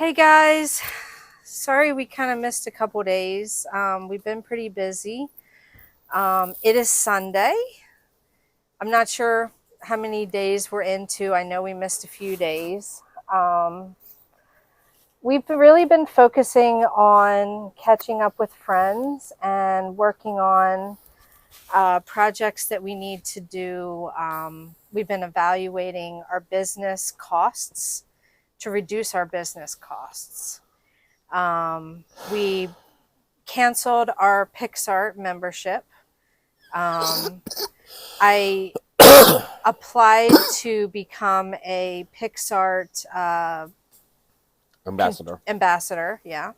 Hey guys, sorry we kind of missed a couple days. We've been pretty busy. It is Sunday. I'm not sure how many days we're into. I know we missed a few days. Um, we've really been focusing on catching up with friends and working on projects that we need to do. We've been evaluating our business costs to reduce our business costs. We canceled our Pixar membership. I applied to become a Pixar ambassador. Yeah.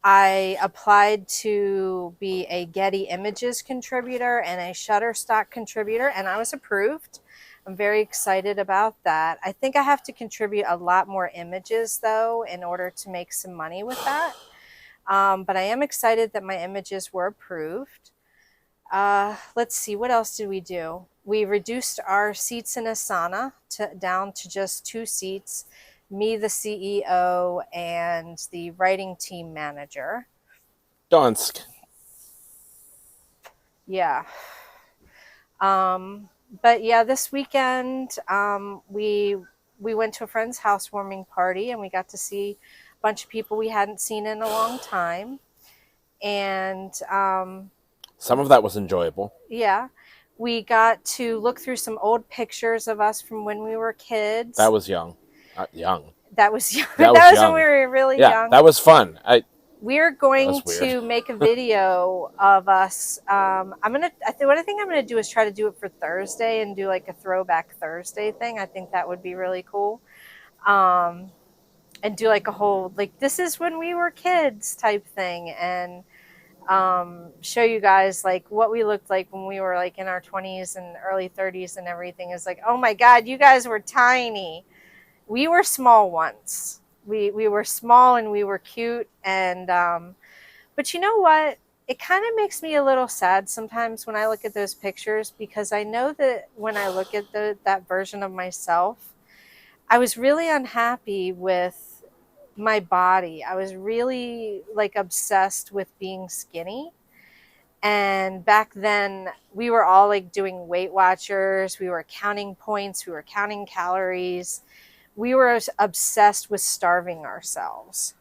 I applied to be a Getty Images contributor and a Shutterstock contributor, and I was approved. I'm very excited about that. I think I have to contribute a lot more images, though, in order to make some money with that. But I am excited that my images were approved. Let's see, what else did we do? We reduced our seats in Asana down to just 2 seats, me, the CEO, and the writing team manager. Donsk. Yeah. But yeah, this weekend we went to a friend's housewarming party and we got to see a bunch of people we hadn't seen in a long time. And Some of that was enjoyable. yeah, we got to look through some old pictures of us from when we were kids. That was young. Young. That was young. That That was was when young. we were really Yeah, young. that was fun. We're That going was weird. to make a video of us. What I think I'm gonna do is try to do it for Thursday and do like a throwback Thursday thing. I think that would be really cool. Um, and do like a whole like this is when we were kids type thing, and show you guys like what we looked like when we were like in our 20s and early 30s and everything. Is like, oh my god, you guys were tiny. We were small once. We were small and we were cute, and but you know what, it kind of makes me a little sad sometimes when I look at those pictures, because I know that when I look at that version of myself, I was really unhappy with my body. I was really like obsessed with being skinny. And back then, we were all like doing Weight Watchers. We were counting points. We were counting calories. We were obsessed with starving ourselves.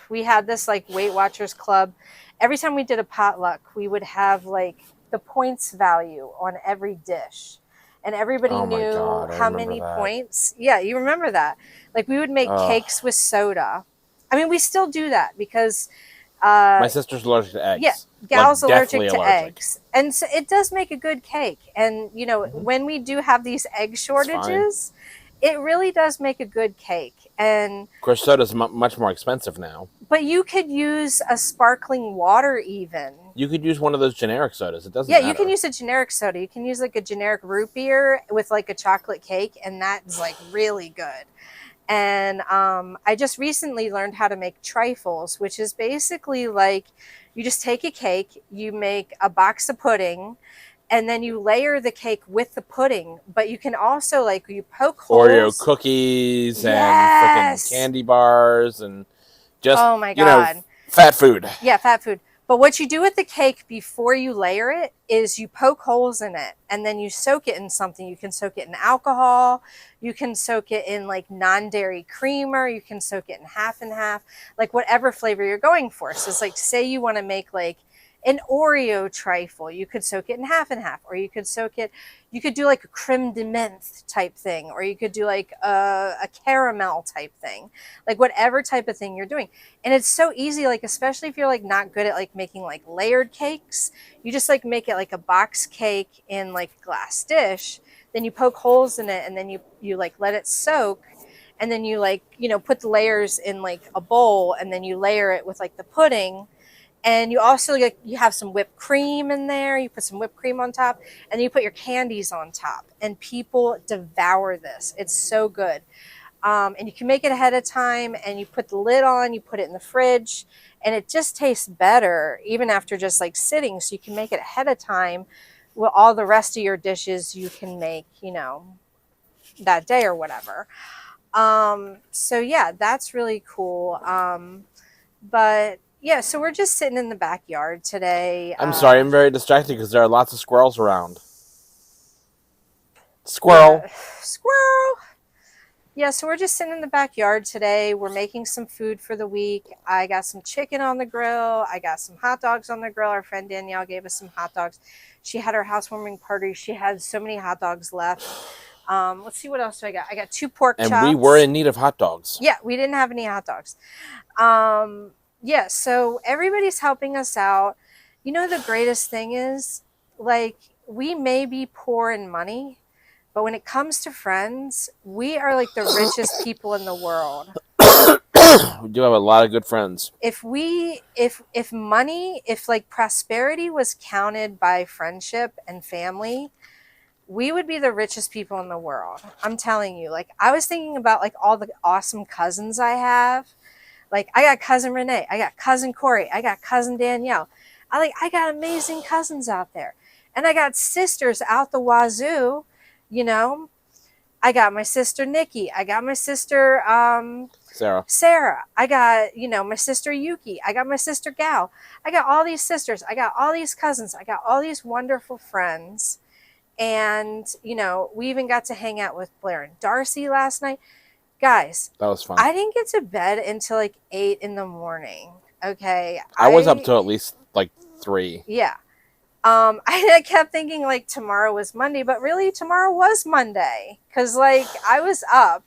We had this like Weight Watchers club. Every time we did a potluck, we would have like the points value on every dish. And everybody Oh my knew god, I how remember many that. points. Yeah, you remember that. Like we would make Ugh. cakes with soda. I mean, we still do that because uh, My sister's allergic to yeah, eggs. gal's Like, allergic deathly to allergic. eggs, and so it does make a good cake. And you know, Mm-hmm. when we do have these egg It's fine. shortages, it really does make a good cake. And Of course, soda's much more expensive now. but you could use a sparkling water even. You could use one of those generic sodas. It doesn't Yeah, you can matter. use a generic soda. You can use like a generic root beer with like a chocolate cake, and that's like really good. And I just recently learned how to make trifles, which is basically like you just take a cake, you make a box of pudding, and then you layer the cake with the pudding. But you can also like you poke Oreo holes. cookies and freaking Yes. candy bars and just, Oh my god. fat food. Yeah, fat food. But what you do with the cake before you layer it is you poke holes in it and then you soak it in something. You can soak it in alcohol. You can soak it in like non-dairy creamer. You can soak it in half and half, like whatever flavor you're going for. So it's like, say you want to make like an Oreo trifle, you could soak it in half and half, or you could soak it, you could do like a creme de menthe type thing, or you could do like a caramel type thing, like whatever type of thing you're doing. And it's so easy, like especially if you're like not good at like making like layered cakes, you just like make it like a box cake in like a glass dish, then you poke holes in it, and then you like let it soak, and then you like, you know, put the layers in like a bowl, and then you layer it with like the pudding. And you also like, you have some whipped cream in there, you put some whipped cream on top, and then you put your candies on top, and people devour this. It's so good. And you can make it ahead of time, and you put the lid on, you put it in the fridge, and it just tastes better even after just like sitting. So you can make it ahead of time. Well, all the rest of your dishes you can make, you know, that day or whatever. So yeah, that's really cool. But yeah, so we're just sitting in the backyard today. I'm sorry, I'm very distracted because there are lots of squirrels around. Squirrel. Yeah, squirrel. Yeah, so we're just sitting in the backyard today. We're making some food for the week. I got some chicken on the grill. I got some hot dogs on the grill. Our friend Danielle gave us some hot dogs. She had her housewarming party. She had so many hot dogs left. Let's see what else do I got. I got 2 pork chops. And we were in need of hot dogs. Yeah, we didn't have any hot dogs. Yeah, so everybody's helping us out. You know, the greatest thing is, like, we may be poor in money, but when it comes to friends, we are like the richest people in the world. We do have a lot of good friends. If money, if like prosperity was counted by friendship and family, we would be the richest people in the world. I'm telling you. Like, I was thinking about like all the awesome cousins I have. Like, I got cousin Renee, I got cousin Corey, I got cousin Danielle. I got amazing cousins out there. And I got sisters out the wazoo, you know. I got my sister Nikki. I got my sister Sarah. I got, my sister Yuki. I got my sister Gal. I got all these sisters. I got all these cousins. I got all these wonderful friends. And, we even got to hang out with Blair and Darcy last night. Guys, that was fun. I didn't get to bed until like 8 in the morning. Okay. I was up till at least like 3. Yeah. I kept thinking like tomorrow was Monday, but really tomorrow was Monday. Cause like I was up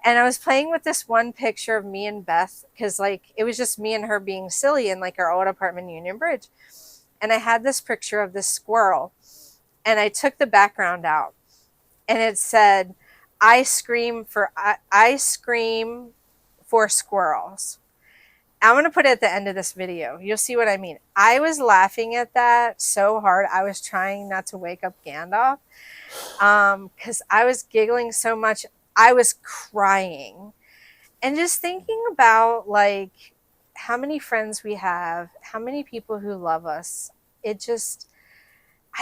and I was playing with this one picture of me and Beth. Cause like it was just me and her being silly in like our old apartment in Union Bridge. And I had this picture of this squirrel and I took the background out and it said, I scream for squirrels. I'm going to put it at the end of this video. You'll see what I mean. I was laughing at that so hard. I was trying not to wake up Gandalf because I was giggling so much. I was crying and just thinking about like how many friends we have, how many people who love us. I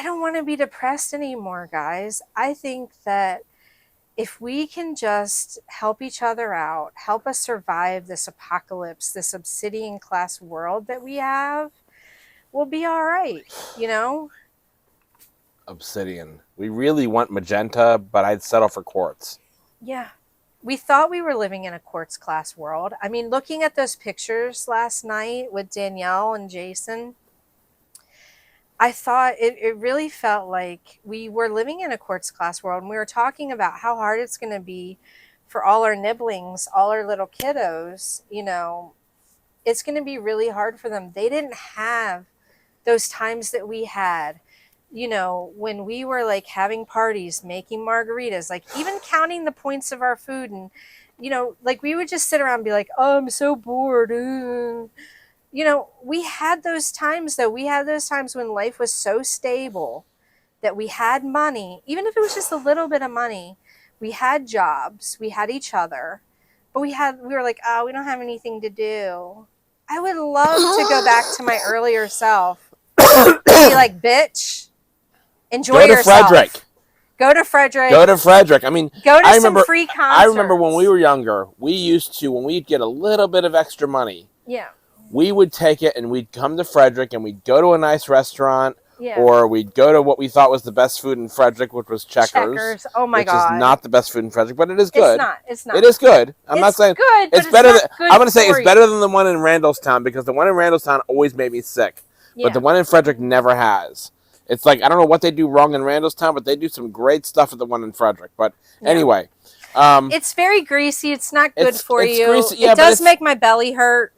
don't want to be depressed anymore, guys. I think that if we can just help each other out, help us survive this apocalypse, this obsidian class world that we have, we'll be all right, Obsidian. We really want magenta, but I'd settle for quartz. Yeah. We thought we were living in a quartz class world. I mean, looking at those pictures last night with Danielle and Jason, I thought it really felt like we were living in a quartz class world. And we were talking about how hard it's going to be for all our nibblings, all our little kiddos. It's going to be really hard for them. They didn't have those times that we had, when we were like having parties, making margaritas, like even counting the points of our food. And, like we would just sit around and be like, oh, I'm so bored. We had those times, though. We had those times when life was so stable that we had money, even if it was just a little bit of money. We had jobs, we had each other, but we were like, oh, we don't have anything to do. I would love to go back to my earlier self and be like, bitch, enjoy yourself. Frederick. Go to Frederick. Go to Frederick. I mean, go to some free concerts. I remember when we were younger, when we'd get a little bit of extra money. Yeah. We would take it and we'd come to Frederick and we'd go to a nice restaurant, or we'd go to what we thought was the best food in Frederick, which was Checkers. Oh my God. Which is not the best food in Frederick, but it is good. It's not. It is good. I'm not saying good, it's better. I'm going to say it's better than the one in Randallstown because the one in Randallstown always made me sick, but the one in Frederick never has. It's like I don't know what they do wrong in Randallstown, but they do some great stuff at the one in Frederick. But anyway. It's very greasy. It's not good for you. Greasy, yeah, it does make my belly hurt.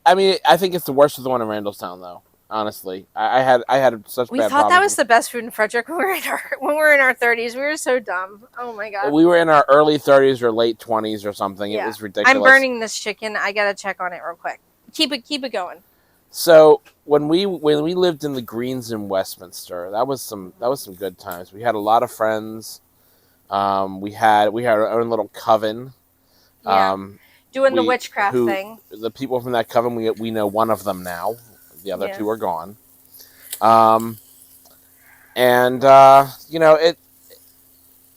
I think it's the worst of the one in Randallstown, though. Honestly, I had such we bad problems. We thought that was the best food in Frederick when we were in our 30s. We were so dumb. Oh my God. We were in our early 30s or late 20s or something. Yeah. It was ridiculous. I'm burning this chicken. I gotta check on it real quick. Keep it going. So when we lived in the Greens in Westminster, that was some good times. We had a lot of friends. We had our own little coven. Yeah. Doing the witchcraft thing. The people from that coven, we know one of them now. The other two are gone.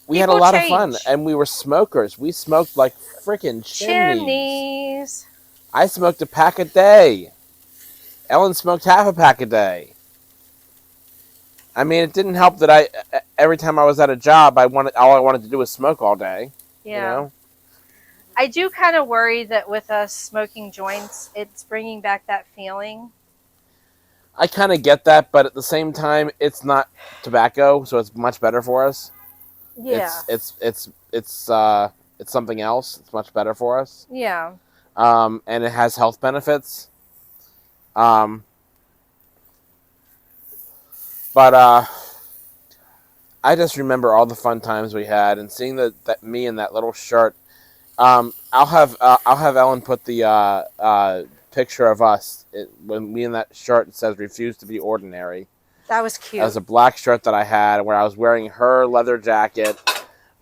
We had a lot of fun, and we were smokers. We smoked like freaking chimneys. I smoked a pack a day. Ellen smoked half a pack a day. I mean, it didn't help that every time I was at a job, all I wanted to do was smoke all day. Yeah. You know? I do kind of worry that with us smoking joints, it's bringing back that feeling. I kind of get that, but at the same time, it's not tobacco, so it's much better for us. Yeah. It's something else. It's much better for us. Yeah. And it has health benefits. But I just remember all the fun times we had, and seeing that me in that little shirt. I'll have Ellen put the picture of us when me in that shirt. It says "Refuse to be ordinary." That was cute. That was a black shirt that I had where I was wearing her leather jacket.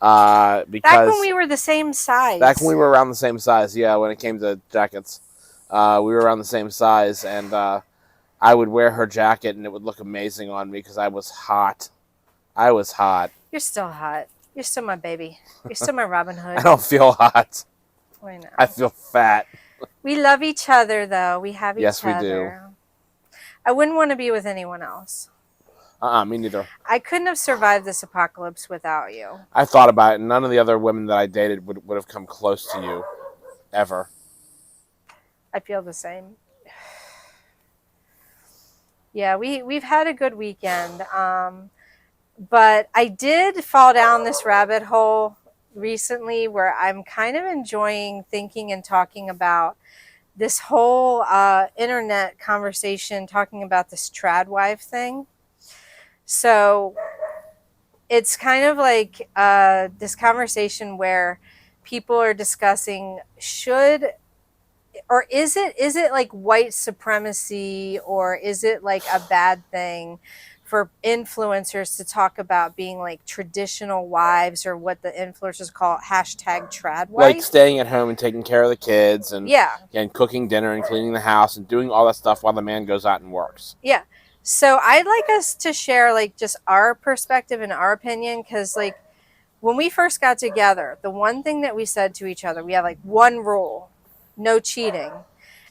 Because back when we were the same size. Back when we were around the same size, yeah. When it came to jackets, we were around the same size, and I would wear her jacket, and it would look amazing on me because I was hot. I was hot. You're still hot. You're still my baby. You're still my Robin Hood. I don't feel hot. I know. I feel fat. We love each other, though. We have each other. Yes, we do. I wouldn't want to be with anyone else. Me neither. I couldn't have survived this apocalypse without you. I thought about it, and none of the other women that I dated would have come close to you, ever. I feel the same. Yeah, we've had a good weekend. But I did fall down this rabbit hole recently where I'm kind of enjoying thinking and talking about this whole internet conversation, talking about this trad wife thing. So it's kind of like this conversation where people are discussing is it like white supremacy, or is it like a bad thing for influencers to talk about being like traditional wives, or what the influencers call #trad wife. Like staying at home and taking care of the kids and cooking dinner and cleaning the house and doing all that stuff while the man goes out and works. Yeah. So I'd like us to share like just our perspective and our opinion, because like when we first got together, the one thing that we said to each other, we have like one rule: no cheating.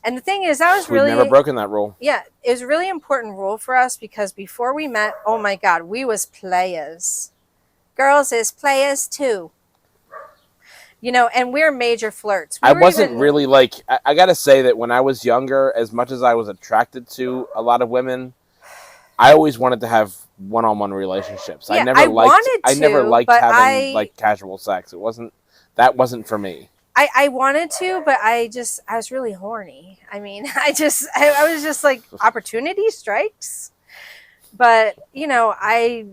And the thing is, We've never broken that rule. Yeah, it was a really important rule for us, because before we met, oh my God, we was players. Girls is players too. You know, and we're major flirts. I wasn't really like, I got to say that when I was younger, as much as I was attracted to a lot of women, I always wanted to have one-on-one relationships. Yeah, I never liked having like casual sex. That wasn't for me. I wanted to, but I was really horny. I mean, I was just like, opportunity strikes. But, you know, I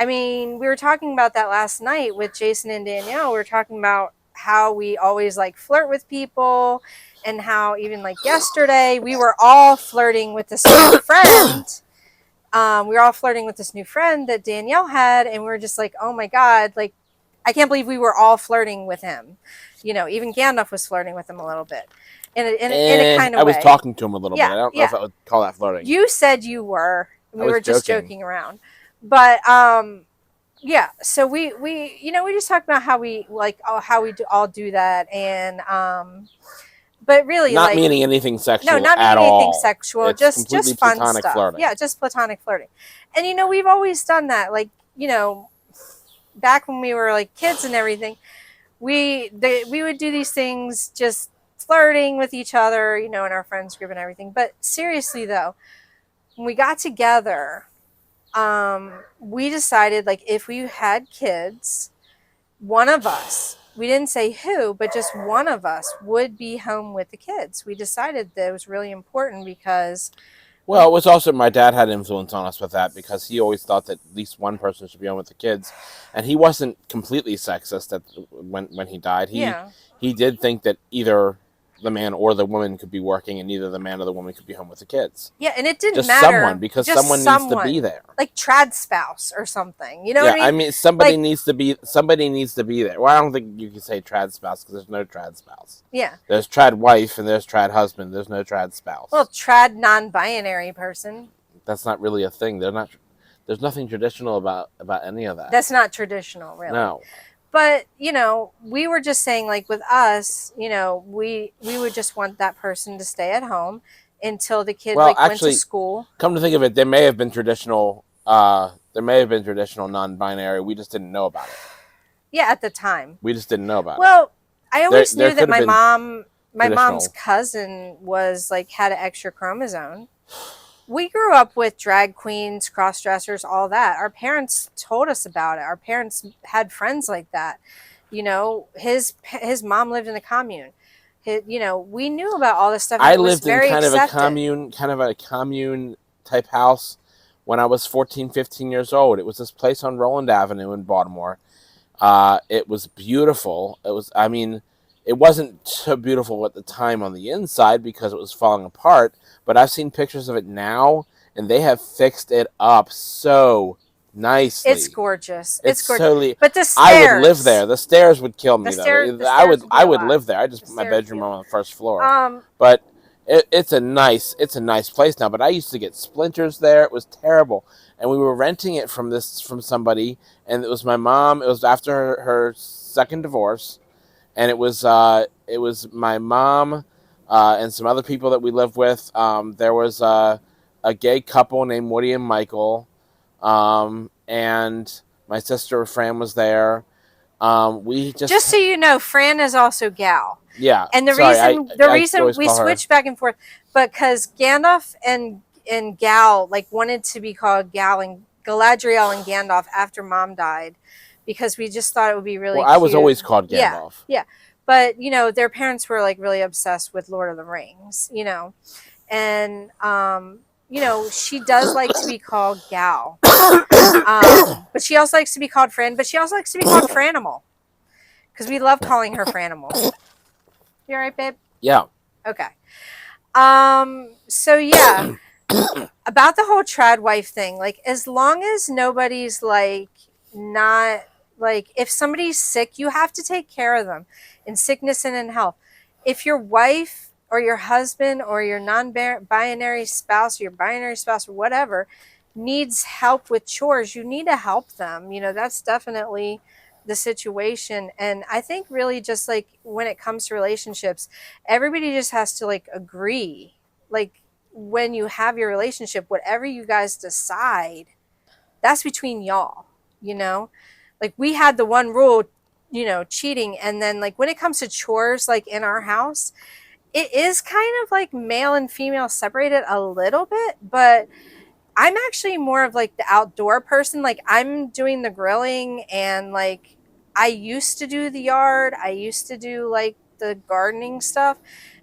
mean, we were talking about that last night with Jason and Danielle. We were talking about how we always like flirt with people, and how even like yesterday we were all flirting with this new friend. We were all flirting with this new friend that Danielle had, and we were just like, oh my God, like, I can't believe we were all flirting with him. You know, even Gandalf was flirting with him a little bit. In a kind of way. I was talking to him a little bit. I don't know if I would call that flirting. You said you were. We were just joking around. But, yeah, so we just talked about how we like, how we all do that. And, but really, not meaning anything sexual. No, not meaning anything sexual. It's just fun stuff. Flirting. Yeah, just platonic flirting. And, you know, we've always done that. Like, you know, back when we were like kids and everything, we would do these things, just flirting with each other, you know, in our friends group and everything. But seriously though, when we got together, we decided, like, if we had kids, one of us, we didn't say who, but just one of us would be home with the kids. We decided that it was really important because... Well, it was also, my dad had influence on us with that, because he always thought that at least one person should be home with the kids. And he wasn't completely sexist when he died. He did think that either the man or the woman could be working, and neither the man or the woman could be home with the kids. Yeah, and it didn't just matter. Someone, because someone needs to be there. Like trad spouse or something. You know what I mean? I mean, somebody needs to be there. Well, I don't think you can say trad spouse, because there's no trad spouse. Yeah. There's trad wife and there's trad husband. There's no trad spouse. Well, trad non-binary person. That's not really a thing. There's nothing traditional about any of that. That's not traditional, really. No. But, you know, we were just saying, like, with us, you know, we would just want that person to stay at home until the kid, Well, like, went to actually, school. come to think of it, there may have been traditional. There may have been traditional non-binary. We just didn't know about it. Yeah, at the time. We just didn't know about it. Well, I always There knew that could have been my mom's traditional. cousin was, like, had an extra chromosome. We grew up with drag queens, cross dressers, all that. Our parents told us about it. Our parents had friends like that. You know, his mom lived in a commune. You know, we knew about all this stuff, and I it was lived in very kind of accepted. a commune type house when I was 14, 15 years old. It was this place on Roland Avenue in Baltimore. It was beautiful. I mean, it wasn't so beautiful at the time on the inside because it was falling apart, but I've seen pictures of it now, and they have fixed it up so nicely. It's gorgeous. It's gorgeous. totally. But the stairs. I would live there. The stairs would kill me, though. I would live there. I just put my bedroom on the first floor. But it's a nice place now. But I used to get splinters there. It was terrible. And we were renting it from somebody, and it was my mom. It was after her second divorce, and it was my mom and some other people that we lived with. There was a gay couple named Woody and Michael, and my sister Fran was there. We just so you know, Fran is also Gal. Yeah, and the reason we switched back and forth, because Gandalf and Gal, like, wanted to be called Gal and Galadriel and Gandalf after Mom died, because we just thought it would be really cute. I was always called Gandalf. Yeah. But, you know, their parents were, like, really obsessed with Lord of the Rings, you know. And, you know, she does like to be called Gal. But she also likes to be called Fran, but she also likes to be called Franimal. Because we love calling her Franimal. You all right, babe? Yeah. Okay. So yeah, about the whole trad wife thing, like, as long as nobody's, like, not, like, if somebody's sick, you have to take care of them in sickness and in health. If your wife or your husband or your non-binary spouse or your binary spouse or whatever needs help with chores, you need to help them. You know, that's definitely the situation. And I think really just, like, when it comes to relationships, everybody just has to, like, agree. Like, when you have your relationship, whatever you guys decide, that's between y'all, you know? Like, we had the one rule, you know, cheating. And then, like, when it comes to chores, like, in our house, it is kind of like male and female separated a little bit, but I'm actually more of, like, the outdoor person. Like, I'm doing the grilling, and, like, I used to do the yard. I used to do, like, the gardening stuff.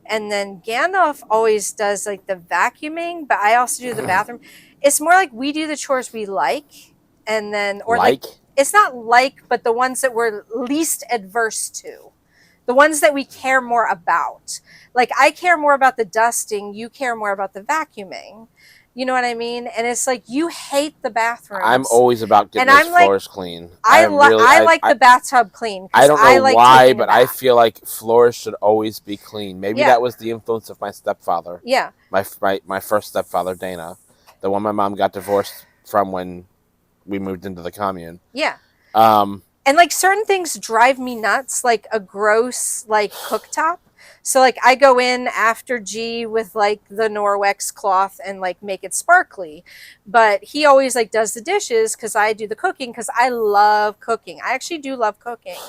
And then Gandalf always does, like, the vacuuming, but I also do the bathroom. It's more like we do the chores we like, and then, or like, it's not like, but the ones that we're least adverse to. The ones that we care more about. Like, I care more about the dusting. You care more about the vacuuming. You know what I mean? And it's like, you hate the bathrooms. I'm always about getting those floors clean. I like the bathtub clean. I don't know why, but I feel like floors should always be clean. Maybe that was the influence of my stepfather. Yeah. My first stepfather, Dana, the one my mom got divorced from when we moved into the commune. Yeah. And, like, certain things drive me nuts, like a gross, like, cooktop. So, like, I go in after G with, like, the Norwex cloth and, like, make it sparkly. But he always, like, does the dishes because I do the cooking, because I love cooking. I actually do love cooking.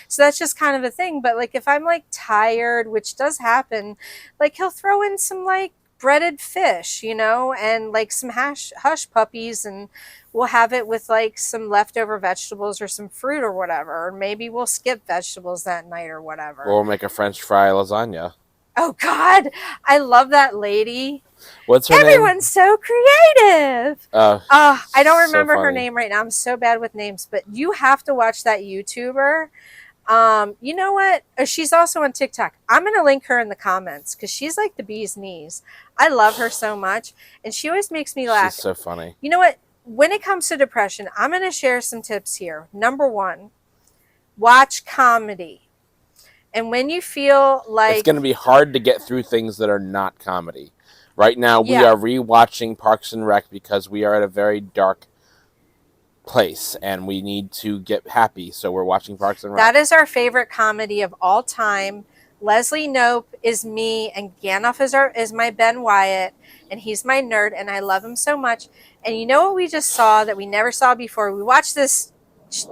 So that's just kind of a thing. But, like, if I'm, like, tired, which does happen, like, he'll throw in some, like, breaded fish, you know, and, like, some hush puppies, and we'll have it with, like, some leftover vegetables or some fruit or whatever. Or maybe we'll skip vegetables that night or whatever. Or we'll make a French fry lasagna. Oh, God. I love that lady. What's her name? Everyone's so creative. I don't remember her name right now. I'm so bad with names. But you have to watch that YouTuber. You know what? She's also on TikTok. I'm going to link her in the comments because she's like the bee's knees. I love her so much. And she always makes me laugh. She's so funny. You know what? When it comes to depression, I'm going to share some tips here. Number one, watch comedy. And when you feel like... It's going to be hard to get through things that are not comedy. Right now, we are rewatching Parks and Rec because we are at a very dark place, and we need to get happy, so we're watching Parks and Rec. That is our favorite comedy of all time. Leslie Knope is me, and Gandalf is my Ben Wyatt, and he's my nerd, and I love him so much. And you know what we just saw that we never saw before? We watched this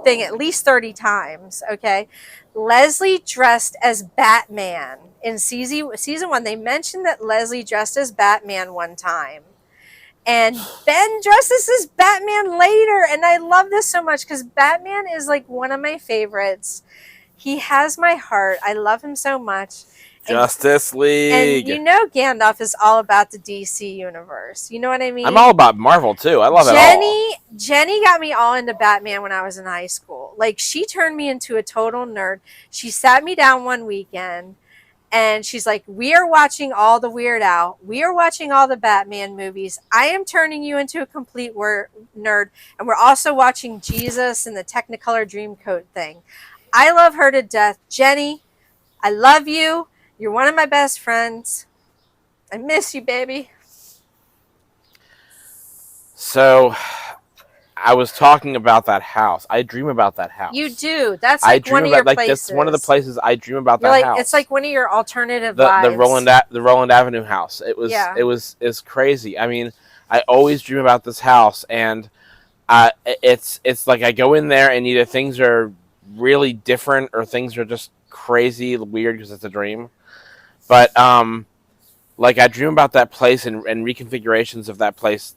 thing at least 30 times, okay? Leslie dressed as Batman in season 1. They mentioned that Leslie dressed as Batman one time. And Ben dresses as Batman later, and I love this so much because Batman is like one of my favorites. He has my heart. I love him so much. Justice League. And you know Gandalf is all about the DC universe. You know what I mean? I'm all about Marvel too. I love it all. Jenny got me all into Batman when I was in high school. Like, she turned me into a total nerd. She sat me down one weekend and she's like, we are watching all the Weird Al. We are watching all the Batman movies. I am turning you into a complete nerd. And we're also watching Jesus and the Technicolor Dreamcoat thing. I love her to death. Jenny, I love you. You're one of my best friends. I miss you, baby. So, I was talking about that house. I dream about that house. You do. That's like one of your places. That's one of the places I dream about. That house. It's like one of your alternative lives. The Roland Avenue house. It's crazy. I mean, I always dream about this house, and it's like I go in there and either things are really different or things are just crazy weird because it's a dream. But like I dream about that place and reconfigurations of that place.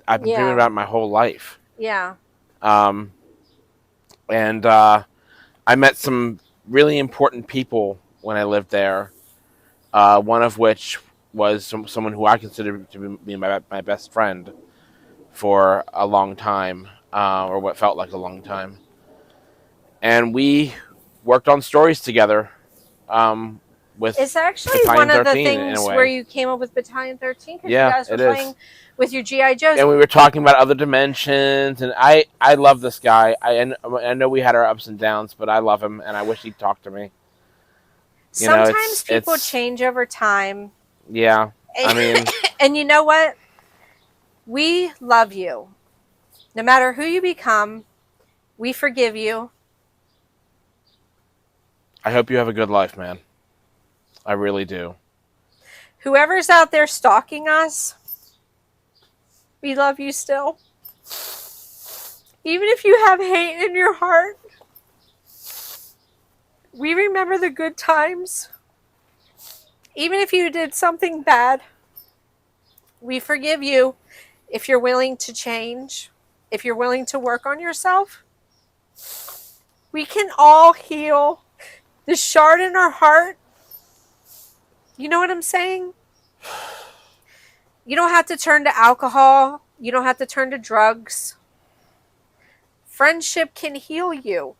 I've been dreaming about my whole life. Yeah. And I met some really important people when I lived there. One of which was someone who I consider to be my best friend for a long time, or what felt like a long time. And we worked on stories together. It's actually one of the things where you came up with Battalion 13 because you guys were playing with your G.I. Joes. And we were talking about other dimensions, and I love this guy. I know we had our ups and downs, but I love him, and I wish he'd talk to me. Sometimes people change over time. Yeah, I mean... And you know what? We love you. No matter who you become, we forgive you. I hope you have a good life, man. I really do. Whoever's out there stalking us, we love you still. Even if you have hate in your heart, we remember the good times. Even if you did something bad, we forgive you if you're willing to change, if you're willing to work on yourself. We can all heal the shard in our heart. You know what I'm saying? You don't have to turn to alcohol. You don't have to turn to drugs. Friendship can heal you.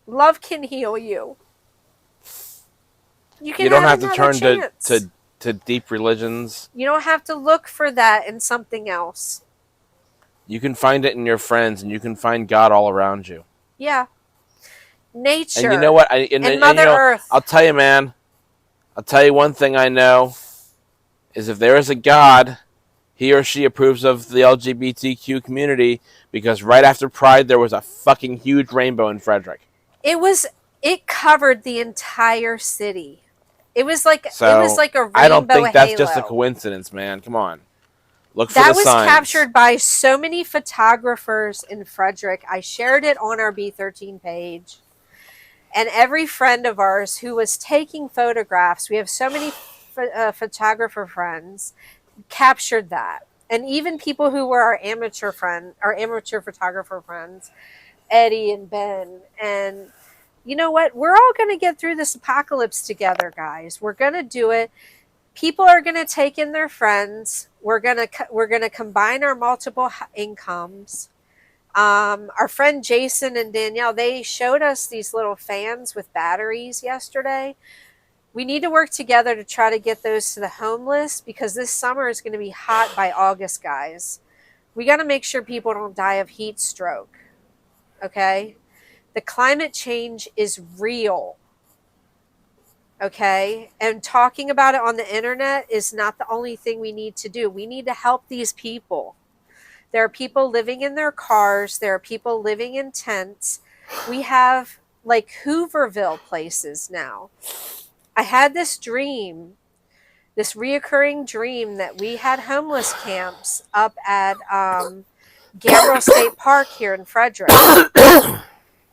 Love can heal you. You don't have to turn to deep religions. You don't have to look for that in something else. You can find it in your friends, and you can find God all around you. Yeah. Nature. And you know what? Mother Earth. I'll tell you, man. I'll tell you one thing I know is if there is a God, he or she approves of the LGBTQ community, because right after Pride there was a fucking huge rainbow in Frederick. It covered the entire city. It was like a rainbow I don't think that's halo. just a coincidence, man. Come on. Look for that the signs. That was captured by so many photographers in Frederick. I shared it on our B13 page. And every friend of ours who was taking photographs, we have so many photographer friends, captured that. And even people who were our amateur photographer friends, Eddie and Ben. And you know what? We're all going to get through this apocalypse together, guys. We're going to do it. People are going to take in their friends. We're going to combine our multiple incomes. Our friend Jason and Danielle, they showed us these little fans with batteries yesterday. We need to work together to try to get those to the homeless, because this summer is going to be hot by August, guys. We got to make sure people don't die of heat stroke. Okay? The climate change is real. Okay? And talking about it on the internet is not the only thing we need to do. We need to help these people. There are people living in their cars. There are people living in tents. We have like Hooverville places now. I had this dream, this reoccurring dream that we had homeless camps up at Gambrel State Park here in Frederick.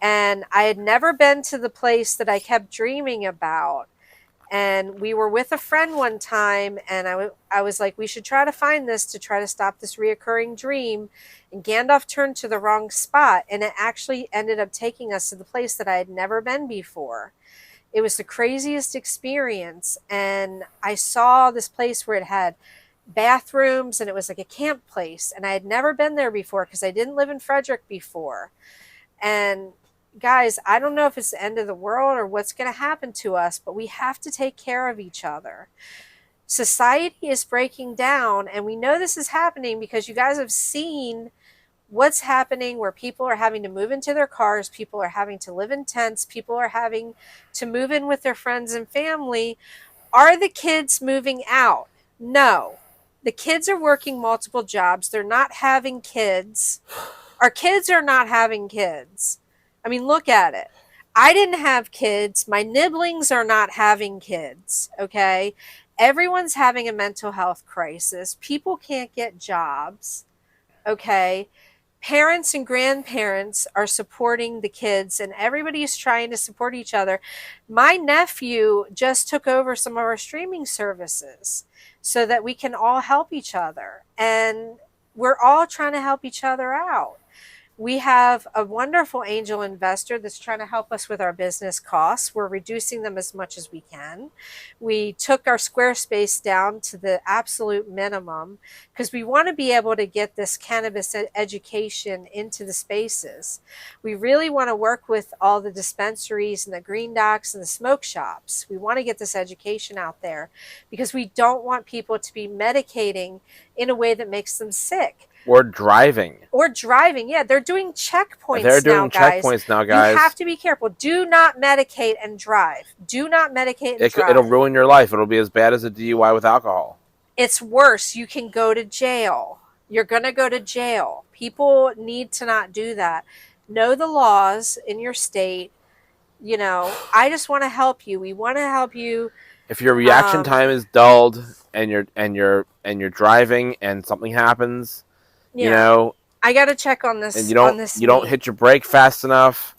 And I had never been to the place that I kept dreaming about. And we were with a friend one time, and I was like, we should try to find this to try to stop this reoccurring dream. And Gandalf turned to the wrong spot, and it actually ended up taking us to the place that I had never been before. It was the craziest experience. And I saw this place where it had bathrooms, and it was like a camp place. And I had never been there before because I didn't live in Frederick before. And guys, I don't know if it's the end of the world or what's going to happen to us, but we have to take care of each other. Society is breaking down, and we know this is happening because you guys have seen what's happening where people are having to move into their cars, people are having to live in tents, people are having to move in with their friends and family. Are the kids moving out? No. The kids are working multiple jobs. They're not having kids. Our kids are not having kids. I mean, look at it. I didn't have kids. My nibblings are not having kids, okay? Everyone's having a mental health crisis. People can't get jobs, okay? Parents and grandparents are supporting the kids, and everybody's trying to support each other. My nephew just took over some of our streaming services so that we can all help each other, and we're all trying to help each other out. We have a wonderful angel investor that's trying to help us with our business costs. We're reducing them as much as we can. We took our Squarespace down to the absolute minimum because we want to be able to get this cannabis education into the spaces. We really want to work with all the dispensaries and the green docs and the smoke shops. We want to get this education out there because we don't want people to be medicating in a way that makes them sick. Or driving. Yeah, they're doing checkpoints They're doing now, guys. checkpoints now, guys. You have to be careful. Do not medicate and drive. Do not medicate and drive. It'll ruin your life. It'll be as bad as a DUI with alcohol. It's worse. You can go to jail. You're going to go to jail. People need to not do that. Know the laws in your state. You know, I just want to help you. We want to help you. If your reaction time is dulled and you're driving and something happens, you know, I got to check on this. And you don't hit your brake fast enough.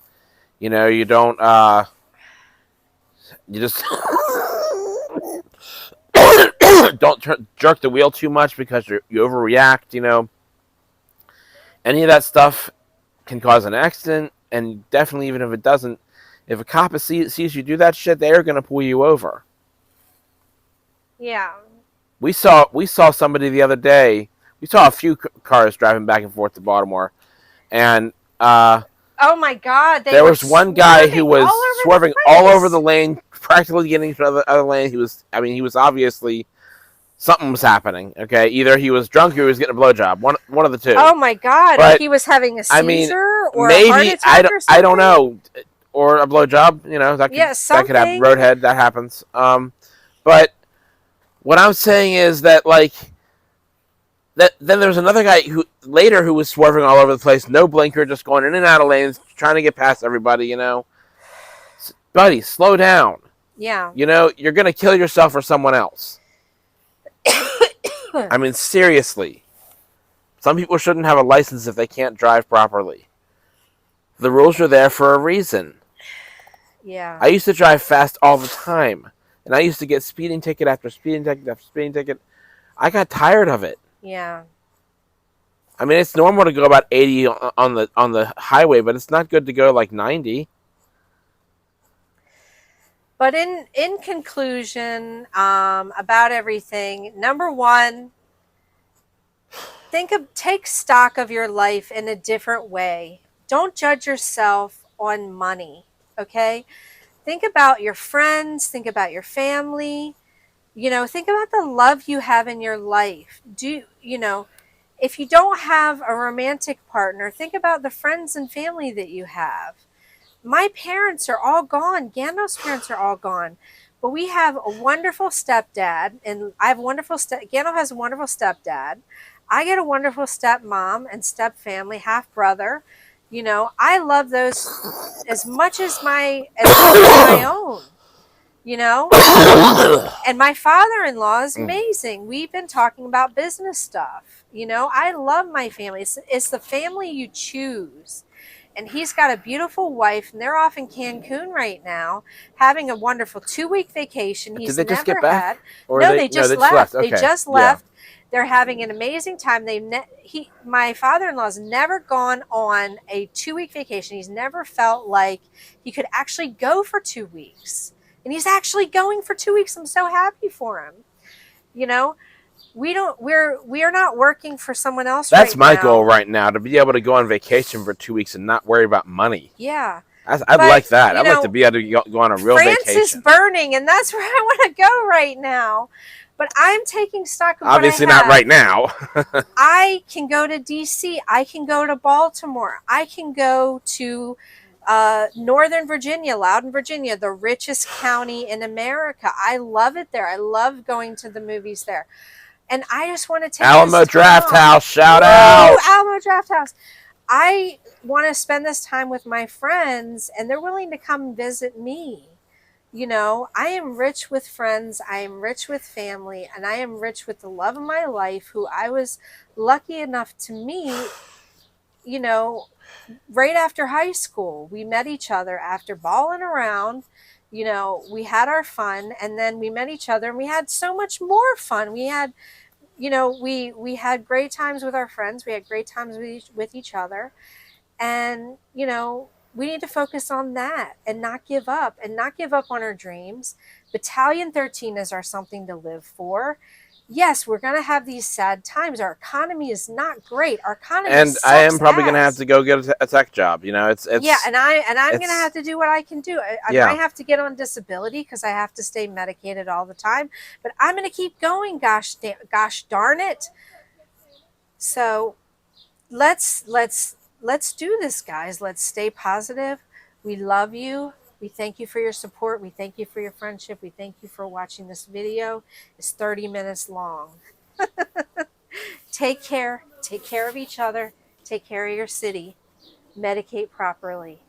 You know, you don't. You just don't jerk the wheel too much because you overreact. You know, any of that stuff can cause an accident, and definitely even if it doesn't, if a cop sees you do that shit, they are going to pull you over. Yeah. We saw somebody the other day. We saw a few cars driving back and forth to Baltimore, and oh my God, there was one guy who was swerving all over the lane, practically getting to the other lane. He was obviously something was happening. Okay, either he was drunk or he was getting a blowjob. One of the two. Oh my God, but, he was having a seizure or maybe, a heart attack or something? I don't know, or a blowjob. You know, that could happen. Roadhead, that happens. But what I'm saying is that then there was another guy who was swerving all over the place, no blinker, just going in and out of lanes, trying to get past everybody, you know. Buddy, slow down. Yeah. You know, you're going to kill yourself or someone else. I mean, seriously. Some people shouldn't have a license if they can't drive properly. The rules are there for a reason. Yeah. I used to drive fast all the time, and I used to get speeding ticket after speeding ticket after speeding ticket. I got tired of it. Yeah. I mean, it's normal to go about 80 on the highway, but it's not good to go like 90. But in conclusion, about everything, number one, take stock of your life in a different way. Don't judge yourself on money, okay? Think about your friends, think about your family. You know, think about the love you have in your life. If you don't have a romantic partner, think about the friends and family that you have. My parents are all gone. Gandalf's parents are all gone. But we have a wonderful stepdad, and I have Gandalf has a wonderful stepdad. I get a wonderful stepmom and step family, half brother. I love those as much as my own. You know, and my father-in-law is amazing. We've been talking about business stuff. I love my family. It's the family you choose. And he's got a beautiful wife, and they're off in Cancun right now, having a wonderful 2-week vacation Did he's they just get never back? had. Or No, they no, just they just left. left. They Okay. just Yeah. left. They're having an amazing time. My father-in-law's never gone on a 2-week vacation. He's never felt like he could actually go for 2 weeks. And he's actually going for 2 weeks. I'm so happy for him. You know, we're not working for someone else That's right my now. goal right now, to be able to go on vacation for 2 weeks and not worry about money. Yeah. I'd like that. I'd like to be able to go on a real France vacation. is burning, and that's where I want to go right now. But I'm taking stock of Obviously what I have. not right now. I can go to DC. I can go to Baltimore. I can go to Northern Virginia, Loudoun, Virginia, the richest county in America. I love it there. I love going to the movies there. And I just want to take Alamo this Draft time. House, shout out. Alamo Draft House. I want to spend this time with my friends, and they're willing to come visit me. I am rich with friends, I am rich with family, and I am rich with the love of my life, who I was lucky enough to meet, right after high school. We met each other after balling around. We had our fun, and then we met each other, and we had so much more fun. We had, we had great times with our friends. We had great times with each other. And, we need to focus on that and not give up on our dreams. Battalion 13 is our something to live for. Yes, we're going to have these sad times. Our economy is not great. Our economy And sucks I am probably going to have ass. to go get a tech job. It's Yeah, and I'm going to have to do what I can do. I Yeah. might have to get on disability because I have to stay medicated all the time, but I'm going to keep going. Gosh darn it. So let's do this, guys. Let's stay positive. We love you. We thank you for your support. We thank you for your friendship. We thank you for watching this video. It's 30 minutes long. Take care. Take care of each other. Take care of your city. Medicate properly.